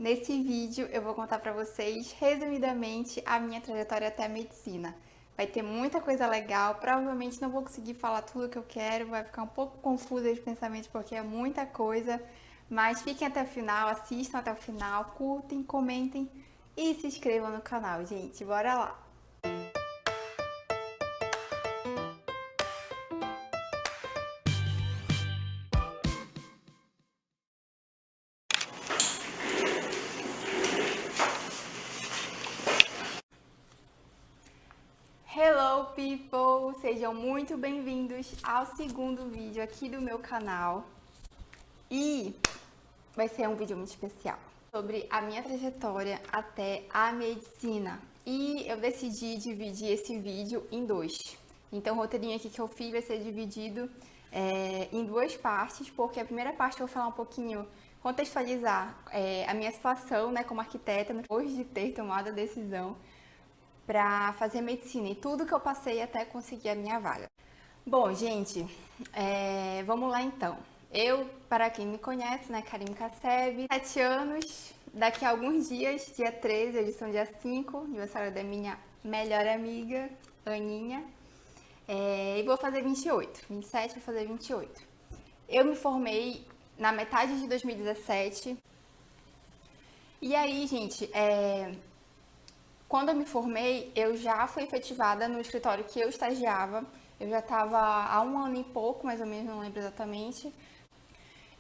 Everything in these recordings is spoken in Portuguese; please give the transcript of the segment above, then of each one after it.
Nesse vídeo eu vou contar pra vocês, resumidamente, a minha trajetória até a medicina. Vai ter muita coisa legal, provavelmente não vou conseguir falar tudo que eu quero, vai ficar um pouco confusa de pensamento porque é muita coisa, mas fiquem até o final, assistam até o final, curtem, comentem e se inscrevam no canal, gente. Bora lá! Hello people! Sejam muito bem-vindos ao segundo vídeo aqui do meu canal. E vai ser um vídeo muito especial sobre a minha trajetória até a medicina. E eu decidi dividir esse vídeo em dois. Então o roteirinho aqui que eu fiz vai ser dividido em duas partes, porque a primeira parte eu vou falar um pouquinho, contextualizar a minha situação, né, como arquiteta, depois de ter tomado a decisão para fazer medicina e tudo que eu passei até conseguir a minha vaga. Bom, gente, vamos lá então. Eu, para quem me conhece, né, Karime Casseb, 7 anos, daqui a alguns dias, dia 13, eles são dia 5, aniversário da minha melhor amiga, Aninha, e vou fazer 28, 27 vou fazer 28. Eu me formei na metade de 2017, e aí, gente, quando eu me formei, eu já fui efetivada no escritório que eu estagiava. Eu já estava há um ano e pouco, mais ou menos, não lembro exatamente.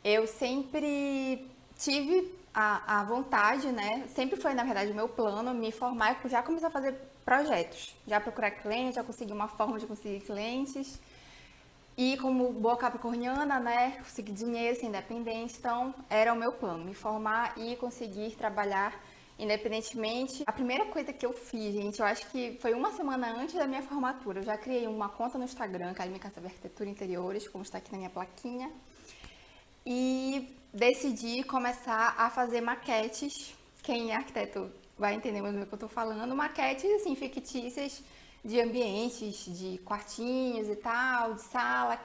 Eu sempre tive a vontade, né? Sempre foi, na verdade, o meu plano me formar e já começar a fazer projetos. Já procurar clientes, já conseguir uma forma de conseguir clientes. E como boa capricorniana, né? Conseguir dinheiro, ser independente. Então, era o meu plano, me formar e conseguir trabalhar independentemente. A primeira coisa que eu fiz, gente, eu acho que foi uma semana antes da minha formatura. Eu já criei uma conta no Instagram, Karime Casseb Arquitetura e Interiores, como está aqui na minha plaquinha. E decidi começar a fazer maquetes. Quem é arquiteto vai entender mais ou menos o que eu estou falando. Maquetes, assim, fictícias de ambientes, de quartinhos e tal, de sala,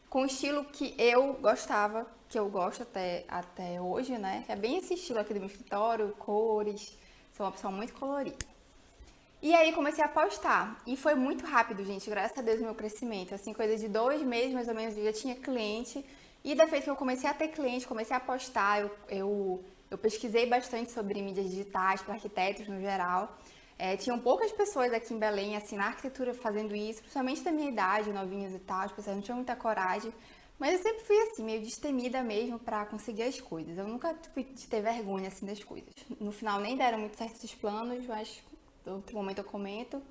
com o estilo que eu gostava, que eu gosto até hoje, né? É bem esse estilo aqui do meu escritório, cores, sou uma pessoa muito colorida. E aí comecei a postar. E foi muito rápido, gente, graças a Deus, o meu crescimento. Assim, coisa de 2 meses, mais ou menos, eu já tinha cliente. E da feita que eu comecei a ter cliente, comecei a postar, eu pesquisei bastante sobre mídias digitais para arquitetos no geral. Tinham poucas pessoas aqui em Belém, assim, na arquitetura fazendo isso, principalmente da minha idade, novinhos e tal, as pessoas não tinham muita coragem. Mas eu sempre fui assim, meio destemida mesmo para conseguir as coisas. Eu nunca fui de ter vergonha, assim, das coisas. No final nem deram muito certo esses planos, mas outro momento eu comento.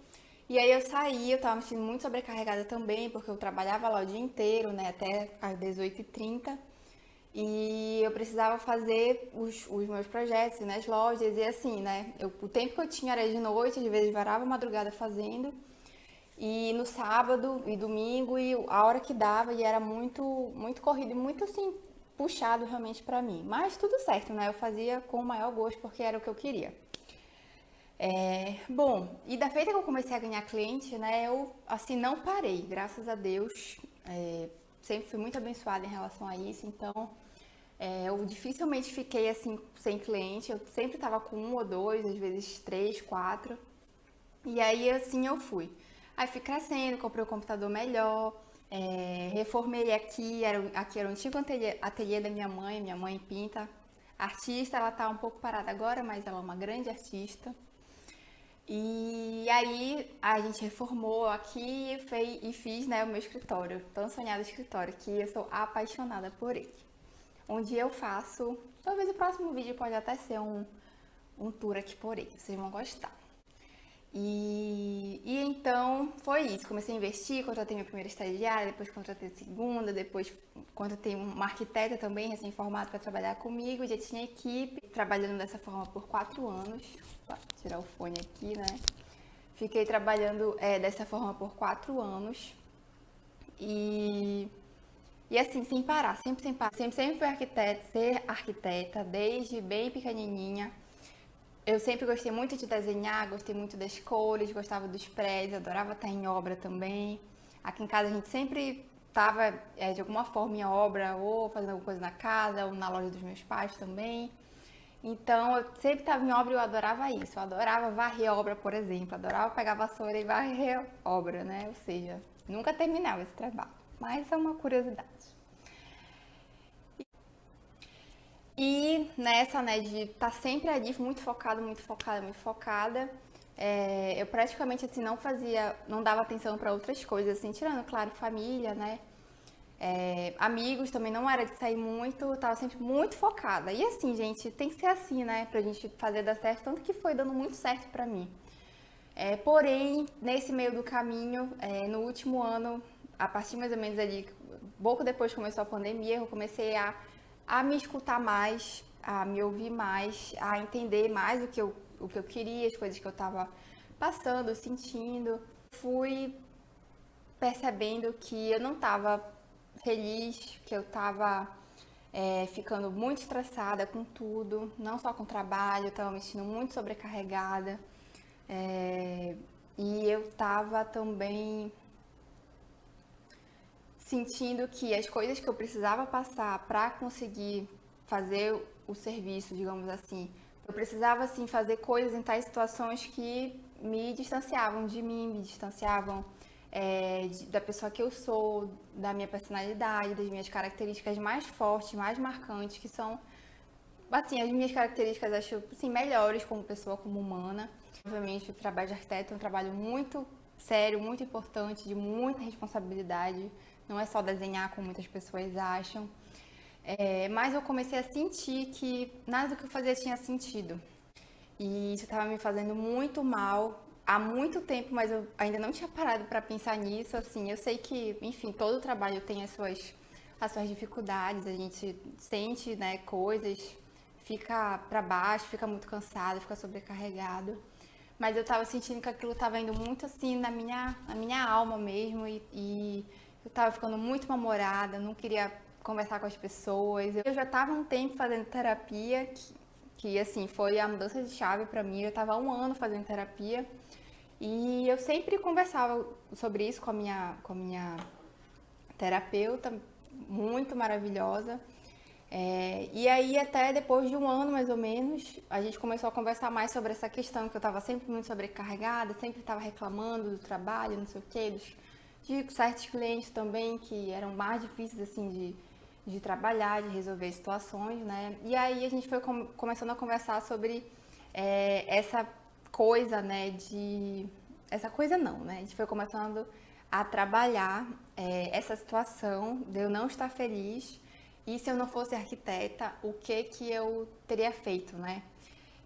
E aí eu saí, eu tava me sentindo muito sobrecarregada também, porque eu trabalhava lá o dia inteiro, né, até às 18h30. E eu precisava fazer os meus projetos nas lojas e assim, né? O tempo que eu tinha era de noite, às vezes varava a madrugada fazendo. E no sábado e domingo, e a hora que dava, e era muito, muito corrido, e muito assim, puxado realmente pra mim. Mas tudo certo, né? Eu fazia com o maior gosto, porque era o que eu queria. Bom, e da feita que eu comecei a ganhar cliente, né, eu assim não parei, graças a Deus, sempre fui muito abençoada em relação a isso, então eu dificilmente fiquei assim sem cliente, eu sempre estava com um ou dois, às vezes 3, 4, e aí assim eu fui. Aí fui crescendo, comprei um computador melhor, reformei aqui era o antigo ateliê da minha mãe pinta, artista, ela tá um pouco parada agora, mas ela é uma grande artista. E aí a gente reformou aqui e fiz, né, o meu escritório, tão sonhado escritório, que eu sou apaixonada por ele. Onde eu faço, talvez o próximo vídeo pode até ser um tour aqui por ele, vocês vão gostar. E então foi isso, comecei a investir, contratei minha primeira estagiária, depois contratei a segunda, depois contratei uma arquiteta também, recém-formada, para trabalhar comigo, já tinha equipe, trabalhando dessa forma por 4 anos, vou tirar o fone aqui, né? Fiquei trabalhando dessa forma por 4 anos e assim, sem parar, sempre sem parar, sempre fui ser arquiteta, desde bem pequenininha. Eu sempre gostei muito de desenhar, gostei muito das cores, gostava dos prédios, adorava estar em obra também. Aqui em casa a gente sempre estava de alguma forma em obra, ou fazendo alguma coisa na casa, ou na loja dos meus pais também. Então, eu sempre estava em obra e eu adorava isso. Eu adorava varrer obra, por exemplo. Adorava pegar a vassoura e varrer obra, né? Ou seja, nunca terminava esse trabalho. Mas é uma curiosidade. E nessa, né, de estar sempre ali, muito focada, muito focada, muito focada, eu praticamente, assim, não dava atenção para outras coisas, assim, tirando, claro, família, né? Amigos também não era de sair muito, eu tava sempre muito focada. E assim, gente, tem que ser assim, né? Pra gente fazer dar certo, tanto que foi dando muito certo pra mim. Porém, nesse meio do caminho, no último ano, a partir mais ou menos ali, pouco depois que começou a pandemia, eu comecei a me escutar mais, a me ouvir mais, a entender mais o que eu queria, as coisas que eu tava passando, sentindo. Fui percebendo que eu não estava feliz, que eu estava ficando muito estressada com tudo, não só com o trabalho, eu estava me sentindo muito sobrecarregada. E eu estava também sentindo que as coisas que eu precisava passar para conseguir fazer o serviço, digamos assim, eu precisava assim fazer coisas em tais situações que me distanciavam de mim, me distanciavam da pessoa que eu sou, da minha personalidade, das minhas características mais fortes, mais marcantes, que são assim, as minhas características acho assim, melhores como pessoa, como humana. Obviamente, o trabalho de arquiteto é um trabalho muito sério, muito importante, de muita responsabilidade. Não é só desenhar como muitas pessoas acham. Mas eu comecei a sentir que nada do que eu fazia tinha sentido. E isso estava me fazendo muito mal há muito tempo, mas eu ainda não tinha parado para pensar nisso. Assim, eu sei que, enfim, todo trabalho tem as suas dificuldades, a gente sente, né, coisas, fica para baixo, fica muito cansado, fica sobrecarregado. Mas eu estava sentindo que aquilo estava indo muito assim na minha alma mesmo e eu estava ficando muito mal-humorada, não queria conversar com as pessoas. Eu já estava um tempo fazendo terapia, que assim, foi a mudança de chave para mim. Eu estava há um ano fazendo terapia e eu sempre conversava sobre isso com a minha terapeuta, muito maravilhosa. E aí, até depois de um ano mais ou menos, a gente começou a conversar mais sobre essa questão, que eu estava sempre muito sobrecarregada, sempre estava reclamando do trabalho, não sei o quê, de certos clientes também que eram mais difíceis assim de trabalhar, de resolver situações, né? E aí a gente foi começando a conversar sobre essa coisa, né? Essa coisa não, né? A gente foi começando a trabalhar essa situação de eu não estar feliz e se eu não fosse arquiteta, o que que eu teria feito, né?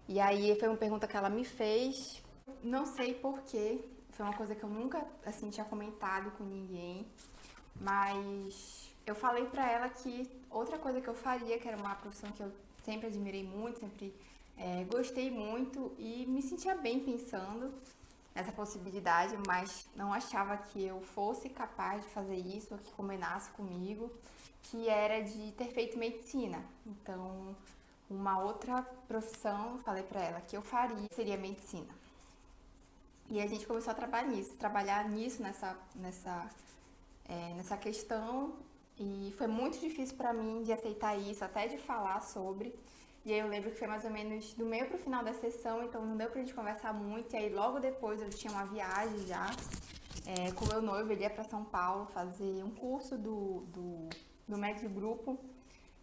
E aí foi uma pergunta que ela me fez, não sei porquê, foi uma coisa que eu nunca assim tinha comentado com ninguém, mas eu falei pra ela que outra coisa que eu faria, que era uma profissão que eu sempre admirei muito, sempre gostei muito e me sentia bem pensando nessa possibilidade, mas não achava que eu fosse capaz de fazer isso, que combinasse comigo, que era de ter feito medicina. Então, uma outra profissão, falei pra ela, que eu faria seria medicina. E a gente começou a trabalhar nisso, nessa questão, e foi muito difícil pra mim de aceitar isso, até de falar sobre. E aí eu lembro que foi mais ou menos do meio pro final da sessão, então não deu pra gente conversar muito. E aí logo depois eu tinha uma viagem já com o meu noivo, ele ia pra São Paulo fazer um curso do médico de grupo.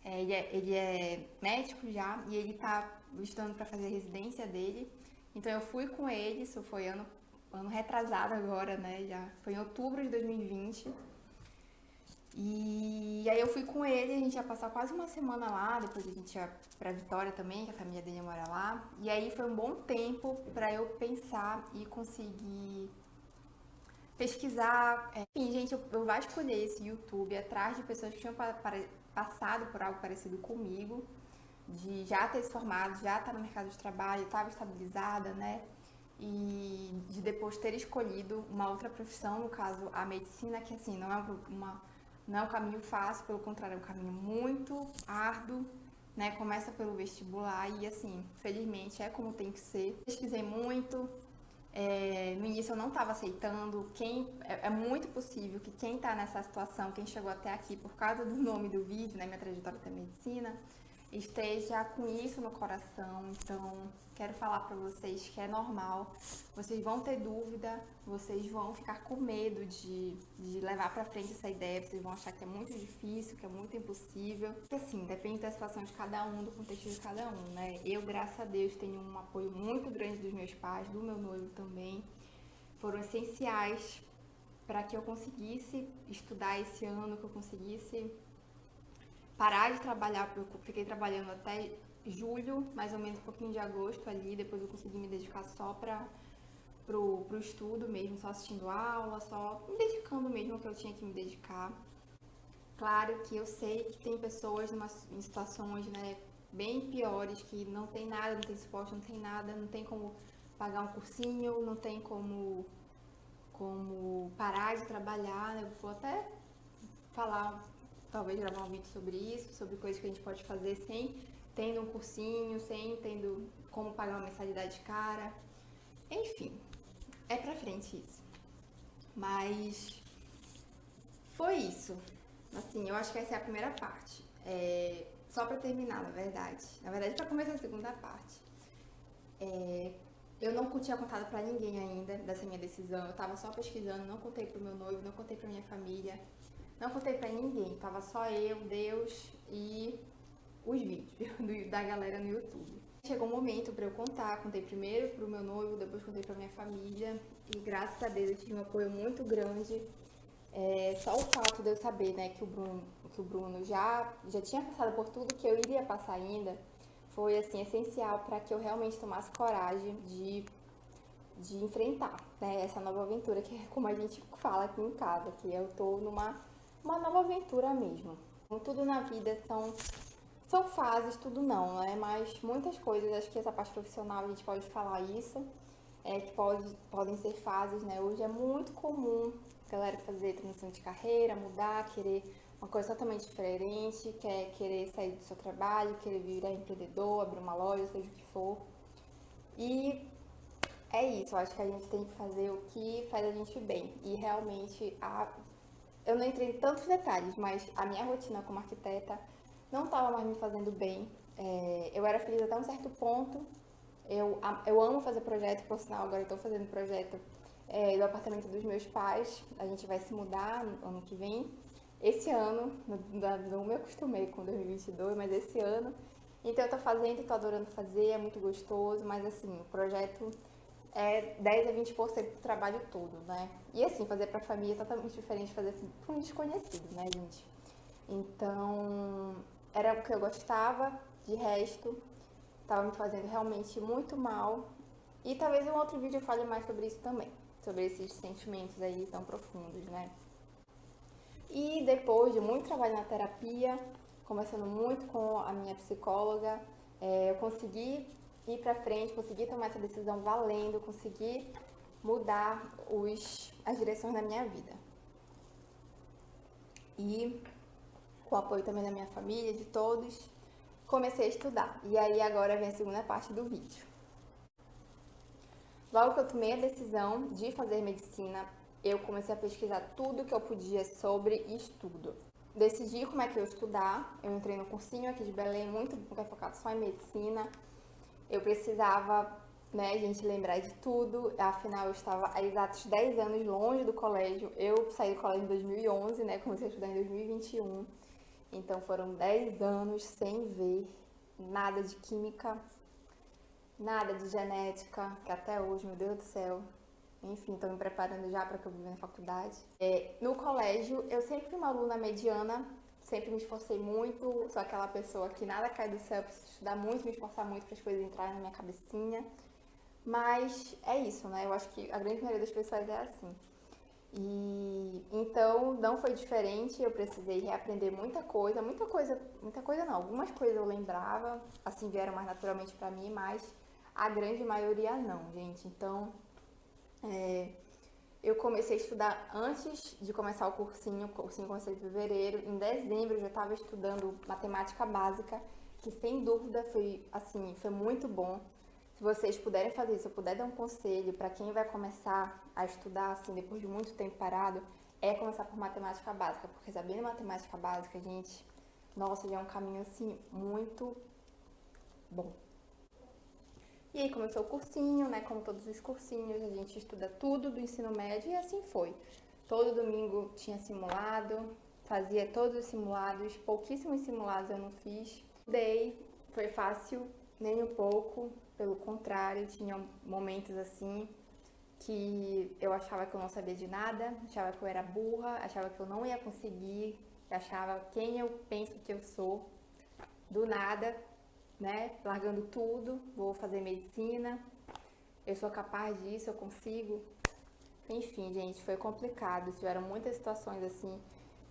Ele é médico já e ele tá estudando pra fazer a residência dele. Então eu fui com ele, isso foi ano retrasado agora, né? Já foi em outubro de 2020. E aí eu fui com ele, a gente ia passar quase uma semana lá, depois a gente ia pra Vitória também, que a família dele mora lá. E aí foi um bom tempo pra eu pensar e conseguir pesquisar. Enfim, gente, eu vasculhei esse YouTube atrás de pessoas que tinham passado por algo parecido comigo, de já ter se formado, já estar no mercado de trabalho, estava estabilizada, né? E de depois ter escolhido uma outra profissão, no caso a medicina, que assim, não é um caminho fácil, pelo contrário, é um caminho muito árduo, né? Começa pelo vestibular e assim, felizmente é como tem que ser. Pesquisei muito, no início eu não estava aceitando, é muito possível que quem está nessa situação, quem chegou até aqui por causa do nome do vídeo, né, minha trajetória até medicina, esteja com isso no coração. Então, quero falar para vocês que é normal. Vocês vão ter dúvida, vocês vão ficar com medo de levar para frente essa ideia, vocês vão achar que é muito difícil, que é muito impossível. Porque assim, depende da situação de cada um, do contexto de cada um, né? Eu, graças a Deus, tenho um apoio muito grande dos meus pais, do meu noivo também. Foram essenciais para que eu conseguisse estudar esse ano, que eu conseguisse parar de trabalhar, porque eu fiquei trabalhando até julho, mais ou menos um pouquinho de agosto ali, depois eu consegui me dedicar só pro estudo mesmo, só assistindo aula, só me dedicando mesmo ao que eu tinha que me dedicar. Claro que eu sei que tem pessoas em situações, né, bem piores, que não tem nada, não tem suporte, não tem nada, não tem como pagar um cursinho, não tem como parar de trabalhar, né? Eu vou até falar, talvez gravar um vídeo sobre isso, sobre coisas que a gente pode fazer sem tendo um cursinho, sem tendo como pagar uma mensalidade cara. Enfim, é pra frente isso. Mas foi isso. Assim, eu acho que essa é a primeira parte. Só pra terminar, na verdade. Na verdade, pra começar a segunda parte. Eu não tinha contado pra ninguém ainda dessa minha decisão. Eu tava só pesquisando, não contei pro meu noivo, não contei pra minha família. Não contei pra ninguém, tava só eu, Deus e os vídeos da galera no YouTube. Chegou um momento pra eu contar, contei primeiro pro meu noivo, depois contei pra minha família e graças a Deus eu tive um apoio muito grande. Só o fato de eu saber, né, que o Bruno já tinha passado por tudo que eu iria passar ainda, foi assim essencial para que eu realmente tomasse coragem de enfrentar, né, essa nova aventura, que é como a gente fala aqui em casa, que eu tô numa uma nova aventura mesmo. Como tudo na vida são fases, tudo não, né? Mas muitas coisas, acho que essa parte profissional a gente pode falar isso, que podem ser fases, né? Hoje é muito comum a galera fazer transição de carreira, mudar, querer uma coisa totalmente diferente, querer sair do seu trabalho, querer virar empreendedor, abrir uma loja, seja o que for. E é isso, eu acho que a gente tem que fazer o que faz a gente bem. E realmente eu não entrei em tantos detalhes, mas a minha rotina como arquiteta não estava mais me fazendo bem. Eu era feliz até um certo ponto. Eu amo fazer projeto, por sinal, agora eu estou fazendo projeto do apartamento dos meus pais. A gente vai se mudar no ano que vem. Esse ano, não me acostumei com 2022, mas esse ano. Então eu tô fazendo, tô adorando fazer, é muito gostoso, mas assim, o projeto é 10 a 20% do trabalho todo, né? E assim, fazer pra família é totalmente diferente de fazer pra um desconhecido, né, gente? Então, era o que eu gostava, de resto, tava me fazendo realmente muito mal. E talvez em um outro vídeo eu fale mais sobre isso também, sobre esses sentimentos aí tão profundos, né? E depois de muito trabalho na terapia, conversando muito com a minha psicóloga, eu consegui ir pra frente, consegui tomar essa decisão valendo, consegui mudar as direções da minha vida. E com o apoio também da minha família, de todos, comecei a estudar. E aí agora vem a segunda parte do vídeo. Logo que eu tomei a decisão de fazer medicina, eu comecei a pesquisar tudo que eu podia sobre estudo. Decidi como é que eu ia estudar, eu entrei no cursinho aqui de Belém, muito focado só em medicina. Eu precisava, né, gente, lembrar de tudo, afinal eu estava há exatos 10 anos longe do colégio. Eu saí do colégio em 2011, né, comecei a estudar em 2021. Então foram 10 anos sem ver nada de química, nada de genética, que até hoje, meu Deus do céu. Enfim, estou me preparando já para que eu viva na faculdade. No colégio, eu sempre fui uma aluna mediana, sempre me esforcei muito, sou aquela pessoa que nada cai do céu, preciso estudar muito, me esforçar muito para as coisas entrarem na minha cabecinha. Mas é isso, né? Eu acho que a grande maioria das pessoas é assim. E então não foi diferente, eu precisei reaprender muita coisa não, algumas coisas eu lembrava, assim vieram mais naturalmente pra mim, mas a grande maioria não, gente. Então, eu comecei a estudar antes de começar o cursinho comecei em fevereiro, em dezembro eu já estava estudando matemática básica, que sem dúvida foi muito bom. Se vocês puderem fazer isso, eu puder dar um conselho para quem vai começar a estudar, assim, depois de muito tempo parado, é começar por matemática básica, porque sabendo matemática básica, gente, nossa, já é um caminho assim muito bom. E aí começou o cursinho, né? Como todos os cursinhos, a gente estuda tudo do ensino médio e assim foi. Todo domingo tinha simulado, fazia todos os simulados, pouquíssimos simulados eu não fiz. Dei, foi fácil, nem um pouco, pelo contrário, tinha momentos assim que eu achava que eu não sabia de nada, achava que eu era burra, achava que eu não ia conseguir, achava quem eu penso que eu sou, do nada, né? Largando tudo, vou fazer medicina, eu sou capaz disso, eu consigo. Enfim, gente, foi complicado. Tiveram muitas situações assim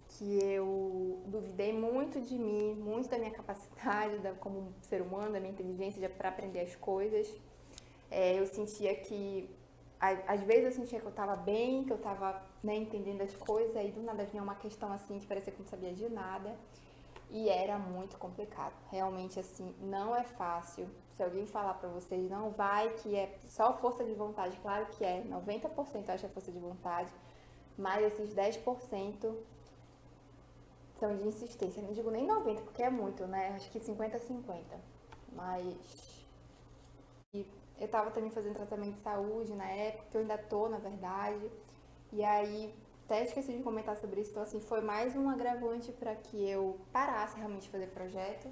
que eu duvidei muito de mim, muito da minha capacidade como ser humano, da minha inteligência para aprender as coisas. Eu sentia que, às vezes eu sentia que eu estava bem, que eu estava, né, entendendo as coisas, aí do nada vinha uma questão assim que parecia que eu não sabia de nada. E era muito complicado. Realmente, assim, não é fácil. Se alguém falar pra vocês, não vai, que é só força de vontade, claro que é. 90% eu acho que é força de vontade. Mas esses 10% são de insistência. Não digo nem 90%, porque é muito, né? Acho que 50-50. Mas eu tava também fazendo tratamento de saúde na época, que eu ainda tô, na verdade. E aí, até esqueci de comentar sobre isso. Então, assim, foi mais um agravante para que eu parasse realmente de fazer projeto.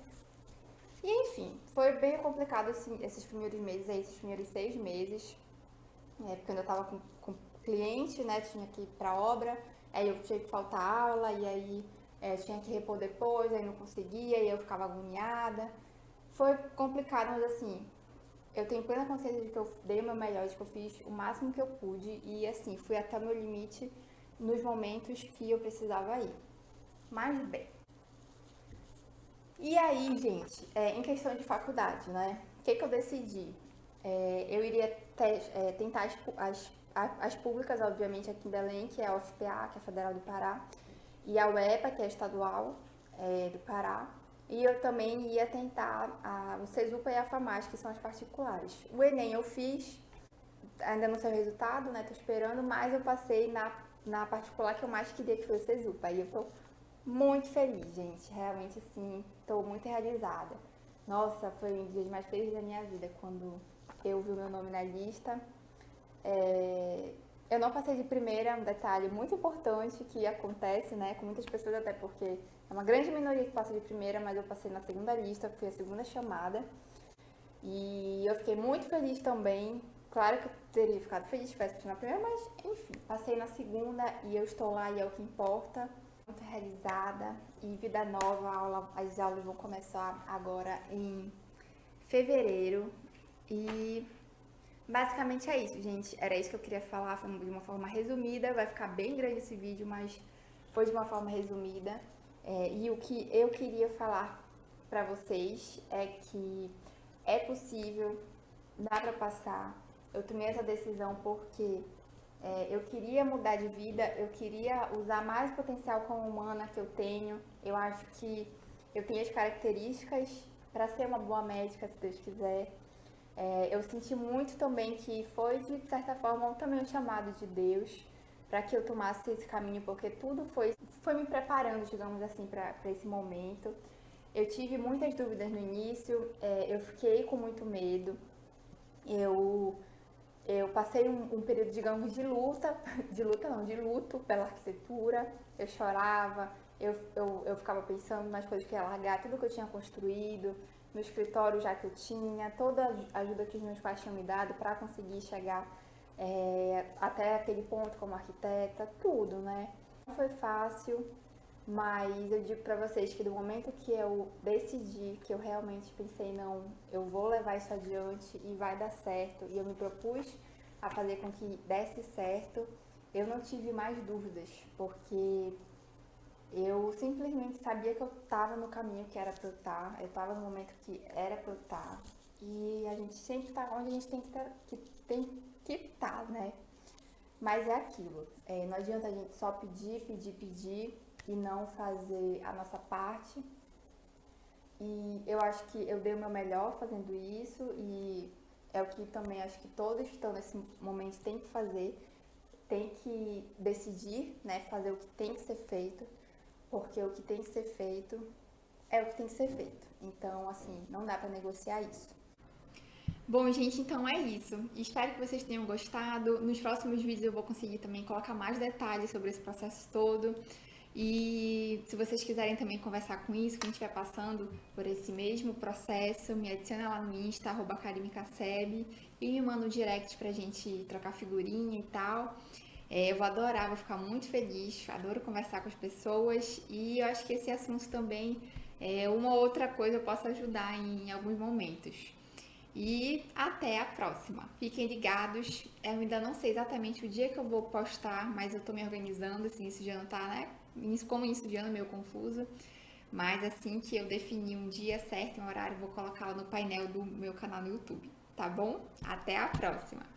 E enfim, foi bem complicado assim, esses primeiros meses, aí, esses primeiros 6 meses, porque eu ainda tava com cliente, né, tinha que ir pra obra, aí eu tinha que faltar aula, e aí tinha que repor depois, aí não conseguia, e eu ficava agoniada. Foi complicado, mas assim, eu tenho plena consciência de que eu dei o meu melhor, de que eu fiz o máximo que eu pude, e assim, fui até o meu limite nos momentos que eu precisava ir. Mas bem. E aí, gente, em questão de faculdade, né? O que eu decidi? Eu iria tentar as públicas, obviamente, aqui em Belém, que é a UFPA, que é a Federal do Pará, e a UEPA, que é a estadual do Pará. E eu também ia tentar o CESUPA e a FAMAS, que são as particulares. O Enem eu fiz, ainda não sei o resultado, né? Tô esperando, mas eu passei na particular que eu mais queria, que foi o CESUPA. E eu tô muito feliz, gente. Realmente, assim, tô muito realizada. Nossa, foi um dos dias mais felizes da minha vida quando eu vi o meu nome na lista. Eu não passei de primeira, um detalhe muito importante que acontece, né, com muitas pessoas, até porque é uma grande minoria que passa de primeira, mas eu passei na segunda lista, fui a segunda chamada. E eu fiquei muito feliz também. Claro que eu teria ficado feliz se tivesse na primeira, mas enfim, passei na segunda e eu estou lá e é o que importa. Muito realizada e vida nova, as aulas vão começar agora em fevereiro. E basicamente é isso, gente. Era isso que eu queria falar, foi de uma forma resumida. Vai ficar bem grande esse vídeo, mas foi de uma forma resumida. E o que eu queria falar pra vocês é que é possível, dá pra passar. Eu tomei essa decisão porque eu queria mudar de vida, eu queria usar mais o potencial como humana que eu tenho. Eu acho que eu tenho as características para ser uma boa médica, se Deus quiser. Eu senti muito também que foi, de certa forma, também um chamado de Deus para que eu tomasse esse caminho, porque tudo foi me preparando, digamos assim, para esse momento. Eu tive muitas dúvidas no início, eu fiquei com muito medo, eu, eu passei um período, digamos, de luto pela arquitetura, eu chorava, eu ficava pensando nas coisas que ia largar, tudo que eu tinha construído, no escritório já que eu tinha, toda a ajuda que os meus pais tinham me dado para conseguir chegar até aquele ponto como arquiteta, tudo, né? Não foi fácil, mas eu digo pra vocês que do momento que eu decidi, que eu realmente pensei, não, eu vou levar isso adiante e vai dar certo, e eu me propus a fazer com que desse certo, eu não tive mais dúvidas, porque eu simplesmente sabia que eu estava no caminho que era pra eu estar, eu estava no momento que era pra eu estar, e a gente sempre tá onde a gente tem que estar, né? Mas é aquilo, não adianta a gente só pedir e não fazer a nossa parte. E eu acho que eu dei o meu melhor fazendo isso e é o que também acho que todos que estão nesse momento têm que fazer, tem que decidir, né, fazer o que tem que ser feito, porque o que tem que ser feito é o que tem que ser feito. Então, assim, não dá pra negociar isso. Bom, gente, então é isso. Espero que vocês tenham gostado. Nos próximos vídeos eu vou conseguir também colocar mais detalhes sobre esse processo todo. E se vocês quiserem também conversar com isso, quem estiver passando por esse mesmo processo, me adiciona lá no Insta, @karimicaceb, e me manda um direct pra gente trocar figurinha e tal. Eu vou adorar, vou ficar muito feliz, adoro conversar com as pessoas e eu acho que esse assunto também é uma outra coisa eu posso ajudar em alguns momentos. E até a próxima. Fiquem ligados. Eu ainda não sei exatamente o dia que eu vou postar, mas eu tô me organizando, assim, esse dia não tá, né? Como início de ano meio confuso. Mas assim que eu definir um dia certo, um horário, eu vou colocar no painel do meu canal no YouTube, tá bom? Até a próxima!